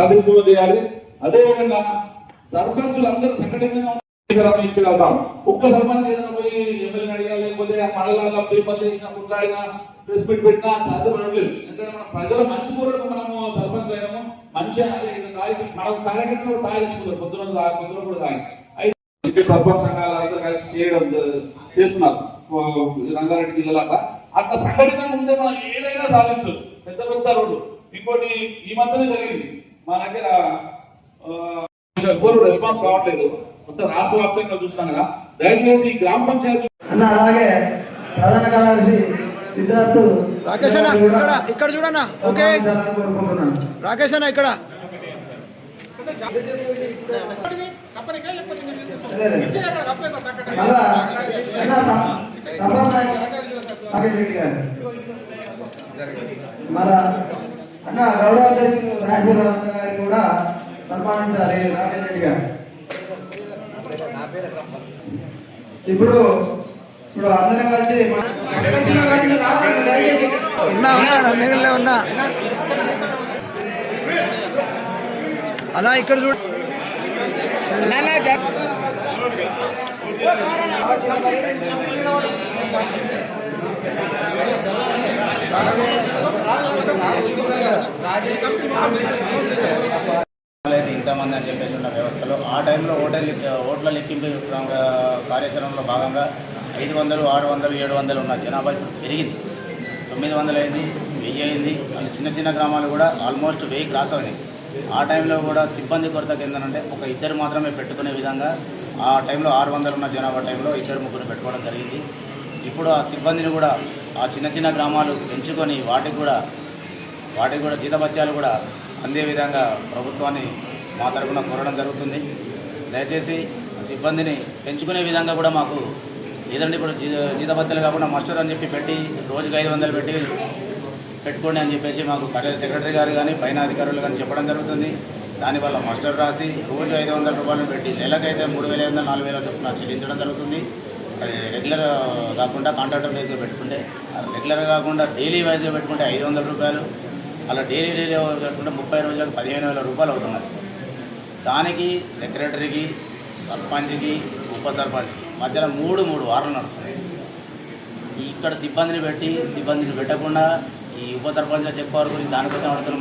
సాధించుకో చేయాలి. అదేవిధంగా సర్పంచులు అందరూ సంఘటితంగా ఇచ్చగలుగుతాం. ఒక్క సర్పంచ్ ఏదైనా పోయి ఎమ్మెల్యేని అడిగా లేకపోతే మండలాల్లో పేపర్లు వేసినప్పుడు ఆయన ప్రెస్ మీట్ పెట్టినా సాధ్యపడలేదు. ఎందుకంటే మన ప్రజల మంచి కోరకు మనము సర్పంచ్ అయినాము. మంచిగా మనకు కార్యకర్తలు తాగించుకుంటారు పొద్దున కూడా తాగి అయితే సర్పంచ్ సంఘాలు అందరూ కలిసి చేస్తున్నారు రంగారెడ్డి జిల్లాలో. అట్లా సంఘటితంగా ఉంటే మనం ఏదైనా సాధించవచ్చు. పెద్ద పెద్ద రోడ్లు. ఇంకోటి ఈ మధ్యనే జరిగింది మా దగ్గర రెస్పాన్స్ కావట్లేదు. మొత్తం రాష్ట్ర వ్యాప్తంగా చూస్తాను కదా. దయచేసి ఈ గ్రామ పంచాయతీ అలాగే ప్రధాన కార్యదర్శి సిద్ధార్థ్ రాకేష్ అన్న ఇక్కడ చూడన్నా. ఓకే రాకేష్ అన్న ఇక్కడ మన అన్న గౌరవ అధ్యక్షులు రాజేశ్వరరావు గారిని కూడా సన్మానించాలి రాకేష్ రెడ్డి గారు. ఇప్పుడు అందరం కలిసి ఉన్నా అలా ఇక్కడ చూడ ఇంతమంది అని చెప్పేసి ఉన్న వ్యవస్థలో ఆ టైంలో ఓట్ల లెక్కింపు కార్యాచరణలో భాగంగా 500, 600, 700 ఉన్న జనాభా పెరిగింది. 900 అయింది, 1000 అయింది. మళ్ళీ చిన్న చిన్న గ్రామాలు కూడా ఆల్మోస్ట్ 1000 క్రాస్ అయినాయి. ఆ టైంలో కూడా సిబ్బంది కొరత కిందనంటే ఒక ఇద్దరు మాత్రమే పెట్టుకునే విధంగా ఆ టైంలో 600 ఉన్న జనాభా టైంలో 2-3 పెట్టుకోవడం జరిగింది. ఇప్పుడు ఆ సిబ్బందిని కూడా ఆ చిన్న చిన్న గ్రామాలు పెంచుకొని వాటికి కూడా జీతభత్యాలు కూడా అందే విధంగా ప్రభుత్వాన్ని మా తరఫున కోరడం జరుగుతుంది. దయచేసి సిబ్బందిని పెంచుకునే విధంగా కూడా మాకు లేదంటే ఇప్పుడు జీతభత్యాలు కాకుండా మాస్టర్ అని చెప్పి పెట్టి రోజుకి 500 పెట్టుకోండి అని చెప్పేసి మాకు సెక్రటరీ గారు కానీ పైన అధికారులు కానీ చెప్పడం జరుగుతుంది. దానివల్ల మాస్టర్ రాసి రోజు 500 రూపాయలు పెట్టి నెలకైతే 3500, 4000 చొప్పున చెల్లించడం జరుగుతుంది. అది రెగ్యులర్ కాకుండా కాంట్రాక్టర్ బేస్గా పెట్టుకుంటే, రెగ్యులర్ కాకుండా డైలీ వైజ్గా పెట్టుకుంటే 500 రూపాయలు, అలా డైలీ పెట్టుకుంటే 30 రోజులకు 15,000 రూపాయలు అవుతున్నది. దానికి సెక్రటరీకి, సర్పంచ్కి, ఉప సర్పంచ్కి మధ్యలో 3 వారాలు నడుస్తున్నాయి. ఇక్కడ సిబ్బందిని పెట్టకుండా ఈ ఉప సర్పంచ్ చెక్ గురించి దానికోసం అడుగుతున్నారు.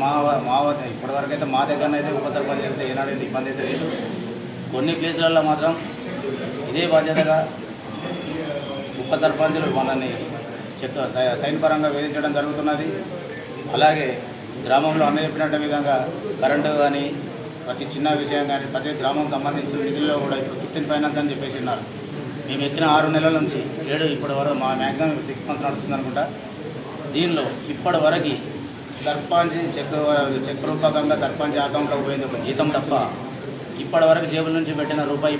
మా ఇప్పటివరకు అయితే మా దగ్గరనైతే ఉప సర్పంచ్ అయితే ఏనాడైతే ఇబ్బంది అయితే లేదు. కొన్ని ప్లేసులలో మాత్రం ఇదే బాధ్యతగా ఉప సర్పంచులు మనల్ని సైన్ పరంగా వేధించడం జరుగుతున్నది. అలాగే గ్రామంలో అన్న చెప్పినట్టు విధంగా కరెంటు కానీ ప్రతి చిన్న విషయం కానీ ప్రతి గ్రామం సంబంధించిన నిధుల్లో కూడా ఇప్పుడు 15 ఫైనాన్స్ అని చెప్పేసి ఉన్నారు. మేము ఎక్కిన 6 నెలల నుంచి 7 ఇప్పటి వరకు మా మ్యాక్సిమం 6 months నడుస్తుంది అనుకుంటా. దీనిలో ఇప్పటి వరకు సర్పంచ్ చెక్ రూపకంగా సర్పంచ్ అకౌంట్లోకి పోయింది ఒక జీతం తప్ప ఇప్పటి వరకు జేబుల నుంచి పెట్టిన రూపాయి